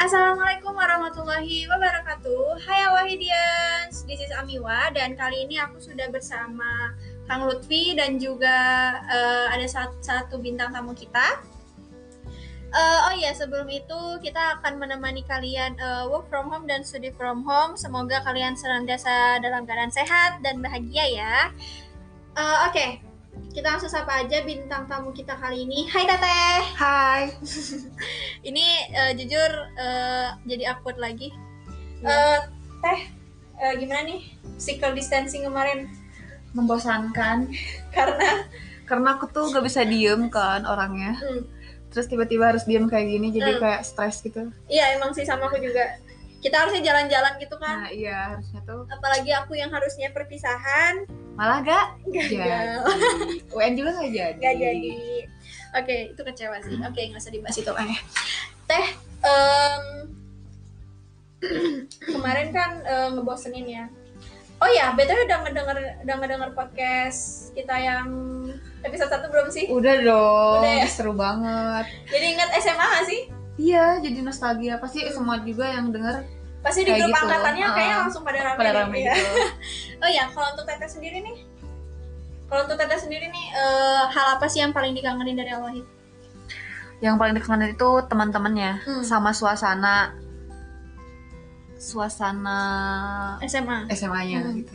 Assalamualaikum warahmatullahi wabarakatuh. Hai Wahidians, this is Amiwa dan kali ini aku sudah bersama Kang Lutfi dan juga ada satu bintang tamu kita. Oh iya, sebelum itu kita akan menemani kalian work from home dan study from home. Semoga kalian senantiasa dalam keadaan sehat dan bahagia ya. Oke. Kita langsung sapa aja bintang tamu kita kali ini. Hai Teteh. Hai. Ini jujur jadi awkward lagi. Teh, gimana nih physical distancing kemarin? Membosankan Karena aku tuh gak bisa diem kan orangnya. Terus tiba-tiba harus diem kayak gini, jadi kayak stres gitu. Iya emang sih, sama aku juga. Kita harusnya jalan-jalan gitu kan. Nah iya, harusnya tuh. Apalagi aku yang harusnya perpisahan. Malah gak Gagal. UN juga gak jadi. Gak jadi. Oke, itu kecewa sih. Oke, gak usah dibahas itu. Teh, kemarin kan ngebosenin ya. Oh ya, BTW udah ngedenger podcast kita yang episode 1 belum sih? Udah dong, Udah ya? seru banget. Jadi ingat SMA gak sih? Iya, jadi nostalgia. Pasti semua juga yang denger pasti di grup gitu. Angkatannya kayaknya langsung pada rame gitu. Oh ya, kalau untuk Teteh sendiri nih, hal apa sih yang paling dikangenin dari Al-Wahid? Yang paling dikangenin itu teman-temannya, sama suasana SMA-nya gitu.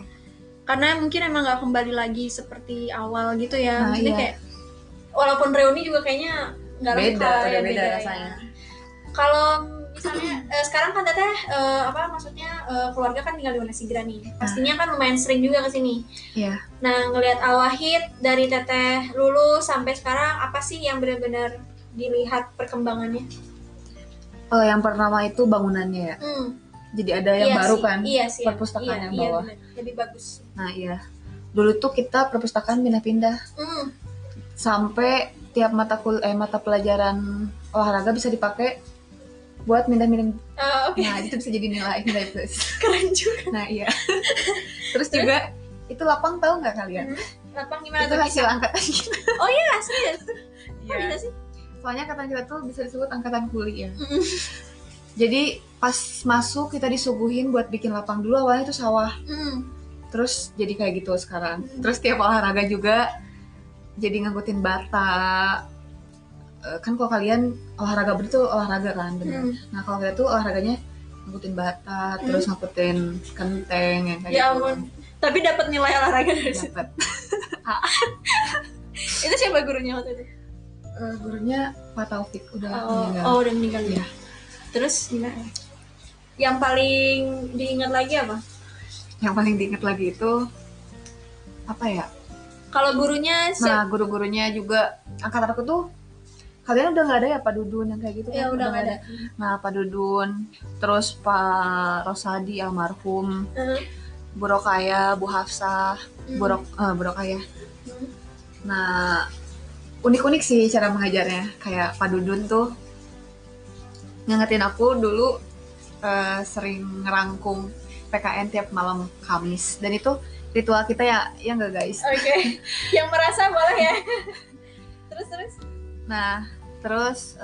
Karena mungkin emang nggak kembali lagi seperti awal gitu ya. Nah, maksudnya iya. kayak walaupun reuni juga kayaknya nggak lengkap ya, beda rasanya. Kalau misalnya sekarang kan Teteh keluarga kan tinggal di Wonosigra nih. Pastinya kan lumayan sering juga kesini. Iya. Nah, ngelihat Al-Wahid dari Teteh lulus sampai sekarang, apa sih yang benar-benar dilihat perkembangannya? Yang pertama itu bangunannya ya. Jadi ada yang baru sih, kan? Iya sih. Perpustakaan yang bawah. Iya, lebih bagus. Nah iya. Dulu tuh kita perpustakaan pindah-pindah. Sampai tiap mata pelajaran olahraga bisa dipakai buat mindah-mindah. Okay. Nah itu bisa jadi nilai plus. Keren juga. Nah iya. Terus juga itu lapang, tahu nggak kalian? Lapang gimana? Itu hasil angkatan kita. Oh iya, serius? Kok bisa sih? Soalnya angkatan kita tuh bisa disebut angkatan kuli ya. Jadi pas masuk kita disuguhin buat bikin lapang. Dulu awalnya itu sawah. Terus jadi kayak gitu sekarang. Terus tiap olahraga juga jadi ngangkutin bata. Kan kalau kalian olahraga itu olahraga kan, bener. Nah kalau kita tuh olahraganya ngangkutin bata, terus ngangkutin kenteng yang kayak ya gitu. Ampun. Tapi dapat nilai olahraga dari situ. Dapat. Itu siapa gurunya waktu itu? Gurunya Pak Taufik, udah meninggal. Oh, udah meninggal ya. Terus gimana? Yang paling diingat lagi apa? Yang paling diingat lagi itu apa ya? Kalau gurunya Nah, guru-gurunya juga angkatan aku tuh kalian udah nggak ada ya Pak Dudun yang kayak gitu ya, kan? Udah nggak ada. Nah, Pak Dudun, terus Pak Rosadi almarhum, Bu Rokaya, Bu Hafsah, Bu Rokaya. Nah, unik-unik sih cara mengajarnya. Kayak Pak Dudun tuh ngingetin aku dulu sering ngerangkum PKN tiap malam Kamis. Dan itu ritual kita ya nggak guys? Oke. Yang merasa boleh ya. Terus? Nah, terus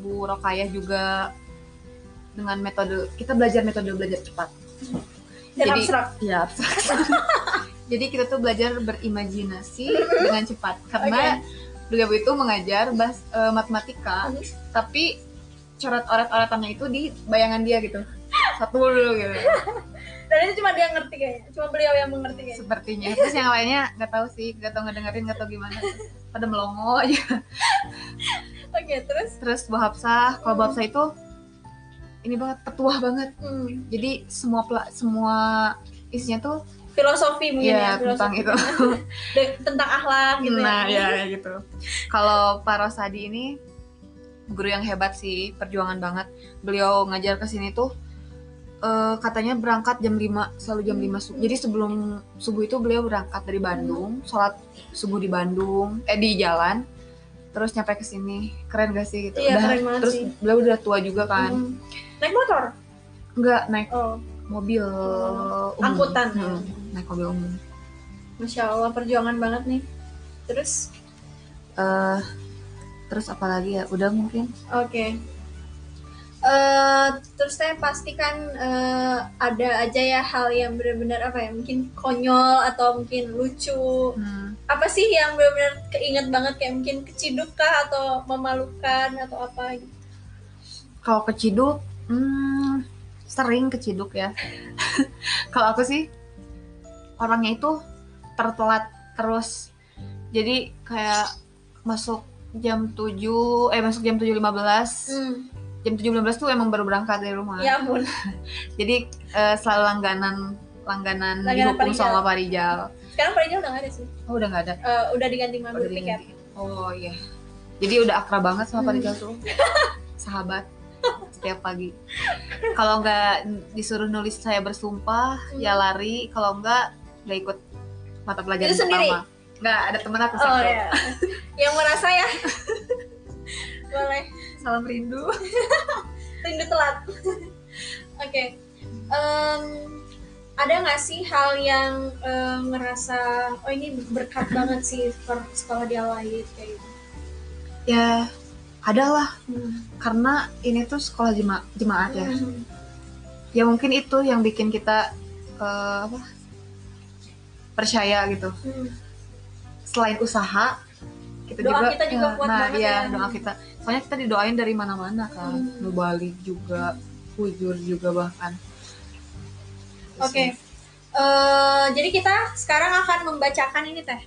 Bu Rokayah juga dengan kita belajar metode belajar cepat. Dan abstrak. Ya, abstrak. Jadi kita tuh belajar berimajinasi dengan cepat. Karena beliau itu mengajar matematika, tapi coret-oret-oretannya itu di bayangan dia gitu. Satu dulu gitu. Dan itu cuma dia ngerti kayaknya. Cuma beliau yang mengerti kayaknya. Sepertinya. Terus yang lainnya nggak tahu sih, nggak tahu ngedengerin, nggak tahu gimana. Pada melongo aja. Oke, terus Bu Hafsah. Kalau Bu Hafsah itu ini banget, petuah banget. Jadi semua isinya tuh filosofi mungkin ya tentang itu. Tentang akhlak gitu. Nah, ya gitu. Kalau Pak Rosadi ini guru yang hebat sih, perjuangan banget. Beliau ngajar ke sini tuh katanya berangkat jam 5, selalu jam 5 subuh. Jadi sebelum subuh itu beliau berangkat dari Bandung, sholat subuh di Bandung, di jalan, terus nyampe ke sini. Keren gak sih gitu? Iya, keren banget terus sih. Beliau udah tua juga kan. Naik motor? Enggak, naik mobil umum. Angkutan. Naik mobil umum. Masya Allah, perjuangan banget nih. Terus Terus apa lagi ya? Udah mungkin. Oke. Terus teh pastikan ada aja ya hal yang benar-benar apa ya, mungkin konyol atau mungkin lucu. Apa sih yang benar-benar keinget banget, kayak mungkin keciduk kah atau memalukan atau apa gitu? Kalau keciduk, sering keciduk ya. Kalau aku sih orangnya itu tertelat terus. Jadi kayak masuk jam 7:15. Jam 7:15 tuh emang baru berangkat dari rumah. Ya ampun. Jadi selalu langganan dihukum sama Pak Rijal. Sekarang Pak Rijal udah nggak ada sih. Oh, udah nggak ada. Udah diganti Mandur Piket. Oh iya. Jadi udah akrab banget sama Pak Rijal tuh. Sahabat setiap pagi. Kalau nggak disuruh nulis saya bersumpah, ya lari. Kalau nggak ikut mata pelajaran itu sendiri? Pertama. Nggak, ada temen aku satu. Oh iya. Yang merasa ya. Boleh. Salam rindu. Rindu telat. Oke. Ada nggak sih hal yang ngerasa oh ini berkat banget sih sekolah di Al-Wahid kayak gitu? Ya ada lah. Karena ini tuh sekolah jemaat ya. Ya mungkin itu yang bikin kita percaya gitu. Selain usaha, doa kita juga kuat banget ya. Doa kita. Soalnya kita didoain dari mana-mana kan. Nubalik juga, Hujur juga bahkan. Oke. Jadi kita sekarang akan membacakan ini teh.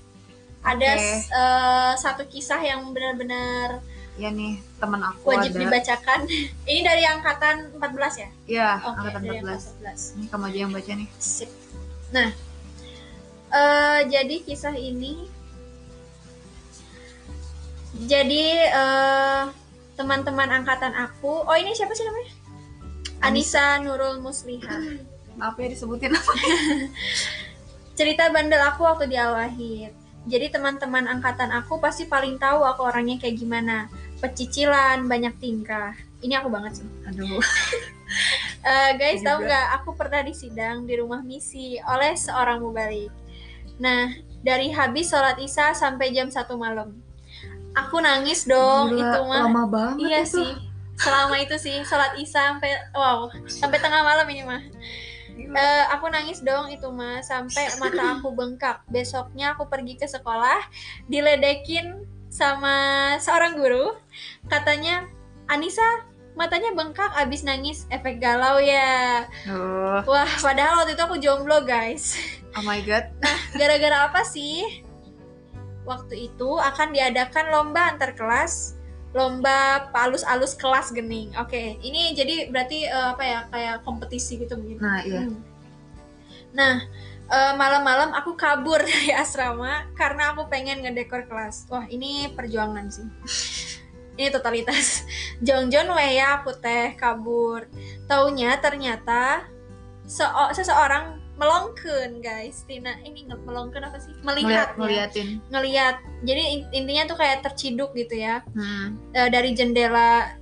Ada satu kisah yang benar-benar ya nih, teman aku wajib dibacakan. Ini dari angkatan 14 ya? Iya, angkatan 14. Ini kamu aja yang baca nih. Sip. Nah, jadi kisah ini teman-teman angkatan aku. Oh, ini siapa sih namanya? Anissa Nurul Musliha. Maaf ya disebutin apa. Cerita bandel aku waktu di Al-Wahid. Jadi teman-teman angkatan aku pasti paling tahu aku orangnya kayak gimana. Pecicilan, banyak tingkah. Ini aku banget sih. Aduh. Guys, tahu nggak? Aku pernah disidang di rumah misi oleh seorang mubalik. Nah, dari habis sholat isya sampai jam 1 malam. Aku nangis dong. Gila, itu mah. Lama banget. Iya itu. sih. Selama itu sih sholat isya sampai tengah malam ini mah. Aku nangis dong itu mah sampai mata aku bengkak. Besoknya aku pergi ke sekolah, diledekin sama seorang guru. Katanya, Anissa matanya bengkak abis nangis, efek galau ya. Wah, padahal waktu itu aku jomblo guys. Oh my god. Nah, gara-gara apa sih? Waktu itu akan diadakan lomba antar kelas, lomba alus-alus kelas gening. Oke, ini jadi berarti kayak kompetisi gitu mungkin. Nah, iya. Nah, malam-malam aku kabur dari asrama karena aku pengen ngedekor kelas. Wah, ini perjuangan sih. Ini totalitas. Jong-jong we ya aku teh kabur. Taunya ternyata seseorang melongkeun guys. Tina ini melongkeun apa sih? Melihat ngeliatin. Ngeliat. Jadi intinya tuh kayak terciduk gitu ya. Dari jendela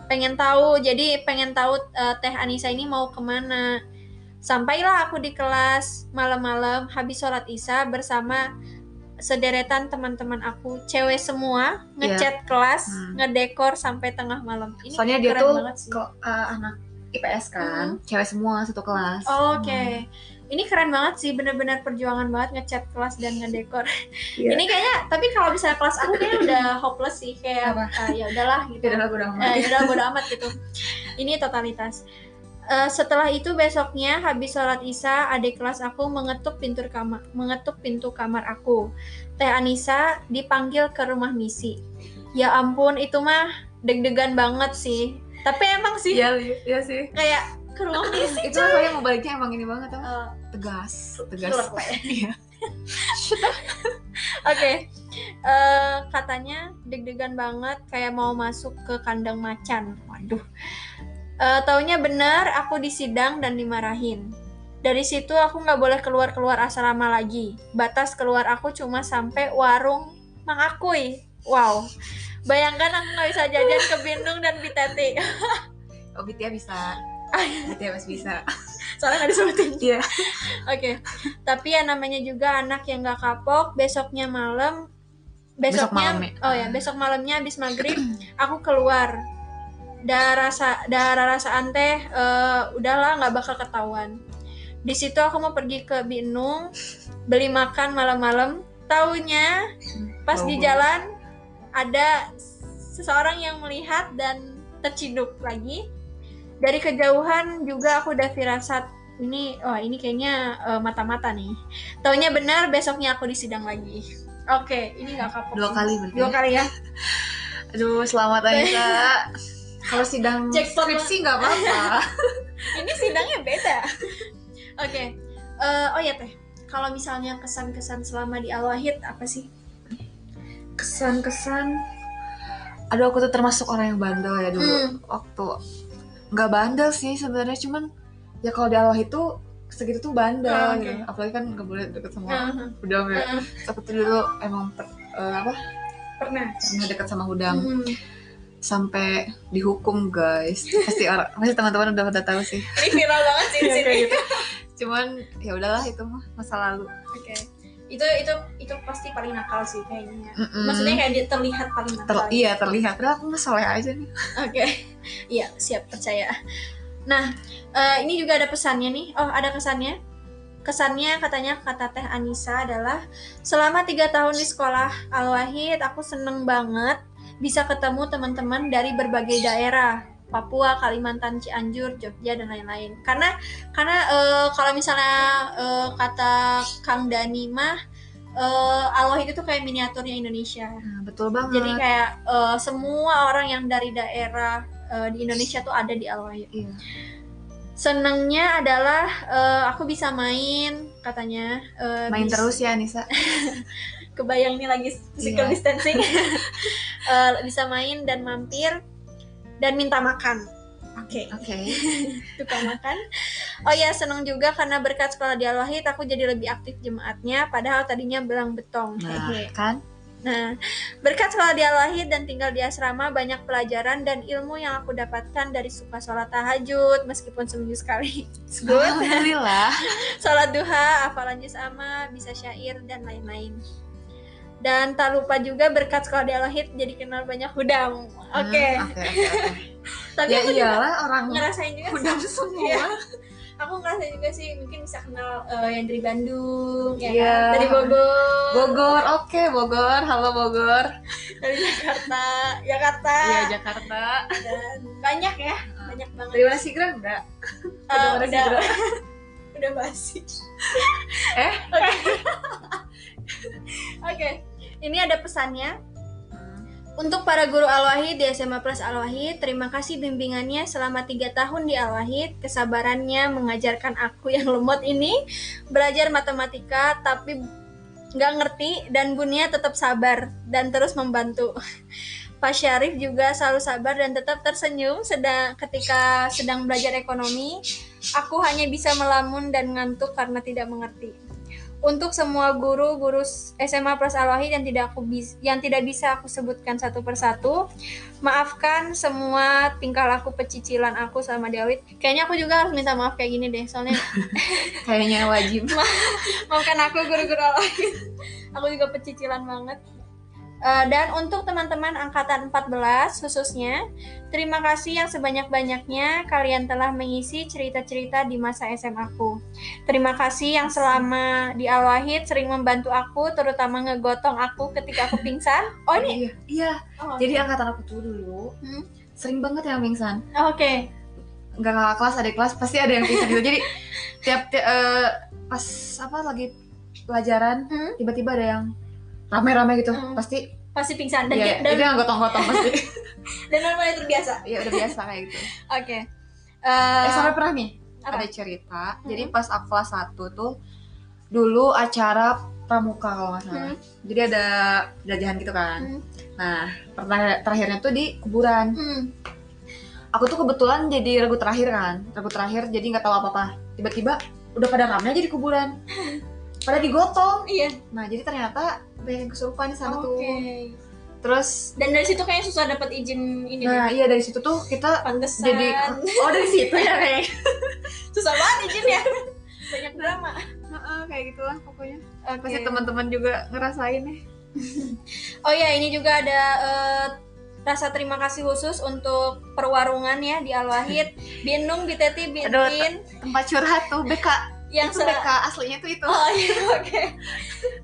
pengen tahu. Jadi pengen tahu Teh Anissa ini mau kemana. Sampailah aku di kelas malam-malam habis sholat isya bersama sederetan teman-teman aku, cewek semua, ngecat kelas, ngedekor sampai tengah malam. Ini soalnya dia tuh anak IPS kan, cewek semua satu kelas. Oke. Ini keren banget sih, bener-bener perjuangan banget ngecat kelas dan ngedekor. Ini kayaknya, tapi kalau misalnya kelas aku kayaknya udah hopeless sih, kayak ya udahlah gitu. Ya udah bodo amat gitu. Ini totalitas. Setelah itu besoknya habis sholat isya, adik kelas aku mengetuk pintu kamar aku. Teh Anissa dipanggil ke rumah misi. Ya ampun, itu mah deg-degan banget sih. Tapi emang sih. Iya sih. Kayak ke rumah misi. Itu saya mau baliknya emang ini banget apa? Tegas. Iya. Oke. Katanya deg-degan banget, kayak mau masuk ke kandang macan. Waduh. Taunya benar aku disidang dan dimarahin. Dari situ aku nggak boleh keluar asrama lagi. Batas keluar aku cuma sampai warung Mang Akuy. Wow. Bayangkan aku nggak bisa jajan ke Bindung dan Bitete. Oh, Bitia bisa. Bitia masih bisa. Soalnya nggak disebutin. Iya. Oke. Tapi ya namanya juga anak yang nggak kapok. Besok malamnya habis maghrib aku keluar Rasaan teh udahlah nggak bakal ketahuan. Di situ aku mau pergi ke Binung beli makan malam-malam. Taunya pas di jalan ada seseorang yang melihat dan terciduk lagi. Dari kejauhan juga aku udah firasat ini kayaknya mata-mata nih. Taunya benar, besoknya aku disidang lagi. Oke, ini nggak kapok. 2 kali berarti. 2 kali ya. Aduh, selamat Anissa. Kalau sidang skripsi nggak apa-apa. Ini sidangnya beda. Oke. Oh ya Teh, kalau misalnya kesan-kesan selama di Al-Wahid apa sih? Kesan-kesan, aduh aku tuh termasuk orang yang bandel ya dulu. Waktu nggak bandel sih sebenarnya, cuman ya kalau di Al-Wahid tuh segitu tuh bandel gitu. Apalagi kan nggak boleh deket sama hudang ya. Aku tuh dulu emang pernah deket sama hudang. Sampai dihukum guys. Pasti teman-teman udah pada tahu sih. Ini viral banget sih di sini. Gitu. Cuman ya udahlah, itu mah masa lalu. Oke. Itu pasti paling nakal sih kayaknya. Maksudnya kayak terlihat paling nakal. Iya, terlihat. Padahal aku mah soleh aja nih. Oke. Iya, siap, percaya. Nah, ini juga ada pesannya nih. Oh, ada kesannya. Kesannya katanya kata Teh Anissa adalah selama 3 tahun di sekolah Al-Wahid aku seneng banget bisa ketemu teman-teman dari berbagai daerah, Papua, Kalimantan, Cianjur, Jogja dan lain-lain. Karena kalau misalnya kata Kang Dani mah Al-Wahid itu kayak miniaturnya Indonesia. Nah, betul banget. Jadi kayak semua orang yang dari daerah di Indonesia tuh ada di Al-Wahid. Iya. Senangnya adalah aku bisa main katanya. Main terus ya Nisa. Kebayang nih lagi physical distancing. Bisa main dan mampir dan minta makan. Oke. Tukang makan. Oh ya, senang juga karena berkat sekolah di Al-Wahid aku jadi lebih aktif jemaatnya, padahal tadinya belang betong. Nah, berkat sekolah di Al-Wahid dan tinggal di asrama, banyak pelajaran dan ilmu yang aku dapatkan dari suka sholat tahajud meskipun seminggu sekali. Alhamdulillah. Sholat duha, hafalan juz amma, bisa syair dan lain-lain. Dan tak lupa juga berkat sekolah di Al-Wahid jadi kenal banyak hudang. Oke. Tapi ya aku iyalah orang ngerasain juga hudang semua. Ya. Aku ngerasain juga sih, mungkin bisa kenal yang dari Bandung, ya kan? Dari Bogor, oke, Bogor, halo Bogor. Dari Jakarta. Iya, Jakarta. Dan banyak ya, banyak banget. Dari mana sih Grang? Enggak. Udah basi. Oke. Ini ada pesannya. Untuk para guru Al-Wahid di SMA Plus Al-Wahid, terima kasih bimbingannya selama 3 tahun di Al-Wahid. Kesabarannya mengajarkan aku yang lemot ini belajar matematika tapi nggak ngerti, dan Bunia tetap sabar dan terus membantu. Pak Syarif juga selalu sabar dan tetap tersenyum ketika sedang belajar ekonomi. Aku hanya bisa melamun dan ngantuk karena tidak mengerti. Untuk semua guru-guru SMA Plus Al-Wahid yang tidak bisa aku sebutkan satu persatu, maafkan semua tingkah laku pecicilan aku selama di Al-Wahid. Kayaknya aku juga harus minta maaf kayak gini deh, soalnya kayaknya wajib. Maafkan aku guru-guru Al-Wahid. Aku juga pecicilan banget. Dan untuk teman-teman angkatan 14 khususnya, terima kasih yang sebanyak-banyaknya kalian telah mengisi cerita-cerita di masa SMA aku. Terima kasih yang selama di Al-Wahid sering membantu aku, terutama ngegotong aku ketika aku pingsan. Oh ini? Iya. Jadi angkatan aku tuh dulu sering banget yang pingsan. Oke. Enggak kakak kelas, adik kelas pasti ada yang pingsan gitu. Jadi tiap pas lagi pelajaran tiba-tiba ada yang rame-rame gitu, pasti pingsan dan itu yang gotong-gotong pasti. Dan normalnya terbiasa. Iya, udah biasa kayak gitu. Oke. Sampai pernah nih ada cerita. Jadi pas aku kelas 1 tuh dulu acara pramuka kalau nggak salah. Jadi ada jajahan gitu kan. Nah, terakhirnya tuh di kuburan. Aku tuh kebetulan jadi regu terakhir jadi nggak tahu apa-apa. Tiba-tiba udah pada rame aja di kuburan. Pada digotong. Iya. Nah, jadi ternyata banyak yang kesurupan di sana tuh. Terus dan dari situ kayaknya susah dapat izin ini. Nah, iya dari situ tuh kita pantesan. Jadi dari situ ya kayak susah banget izin ya. Banyak drama. Kayak gitulah pokoknya. Pasti teman-teman juga ngerasain nih. Oh ya, ini juga ada rasa terima kasih khusus untuk perwarungan ya di Al-Wahid. Binung, Biteti, Bintin. Tempat curhat tuh BK. Itu BK aslinya tuh itu. Oh iya, oke.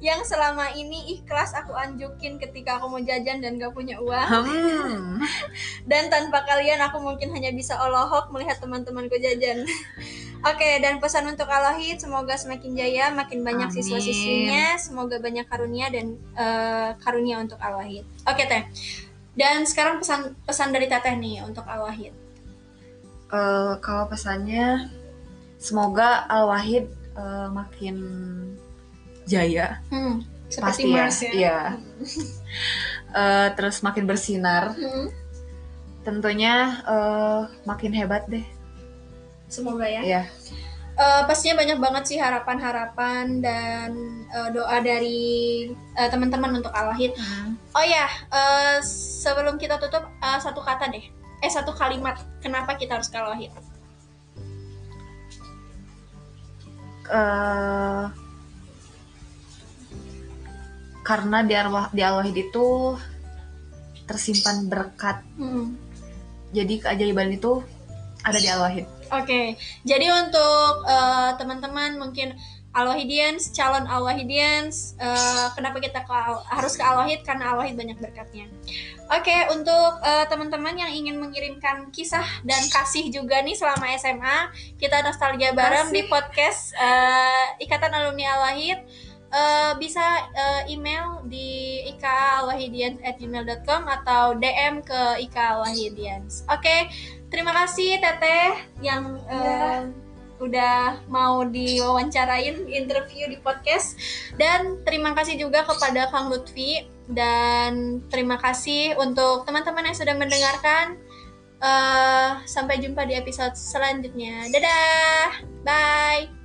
Yang selama ini ikhlas aku anjukin ketika aku mau jajan dan gak punya uang. Dan tanpa kalian aku mungkin hanya bisa olohok melihat teman-temanku jajan. Oke, dan pesan untuk Al-Wahid, semoga semakin jaya, makin banyak siswa-siswinya, semoga banyak karunia dan karunia untuk Al-Wahid. Oke Teh, dan sekarang pesan dari Teteh nih untuk Al-Wahid. Kalau pesannya, semoga Al-Wahid makin jaya, Seperti pasti Mars ya. Iya. Terus makin bersinar. Tentunya makin hebat deh. Semoga ya. Iya. Pastinya banyak banget sih harapan-harapan dan doa dari teman-teman untuk Al-Wahid. Oh ya, sebelum kita tutup satu kata deh. Satu kalimat. Kenapa kita harus ke Al-Wahid? Karena di Al-Wahid itu tersimpan berkat. Jadi keajaiban itu ada di Al-Wahid. Oke, jadi untuk teman-teman mungkin Al-Wahidians, calon Al-Wahidians, kenapa kita harus ke Al-Wahid? Karena Al-Wahid banyak berkatnya. Oke, untuk teman-teman yang ingin mengirimkan kisah dan kasih juga nih selama SMA, kita nostalgia bareng di podcast Ikatan Alumni Al-Wahid. Bisa email di ikalwahidians@gmail.com atau DM ke ikalwahidians. Oke, terima kasih Teteh yang udah mau diwawancarain interview di podcast, dan terima kasih juga kepada Kang Lutfi, dan terima kasih untuk teman-teman yang sudah mendengarkan. Sampai jumpa di episode selanjutnya. Dadah, bye.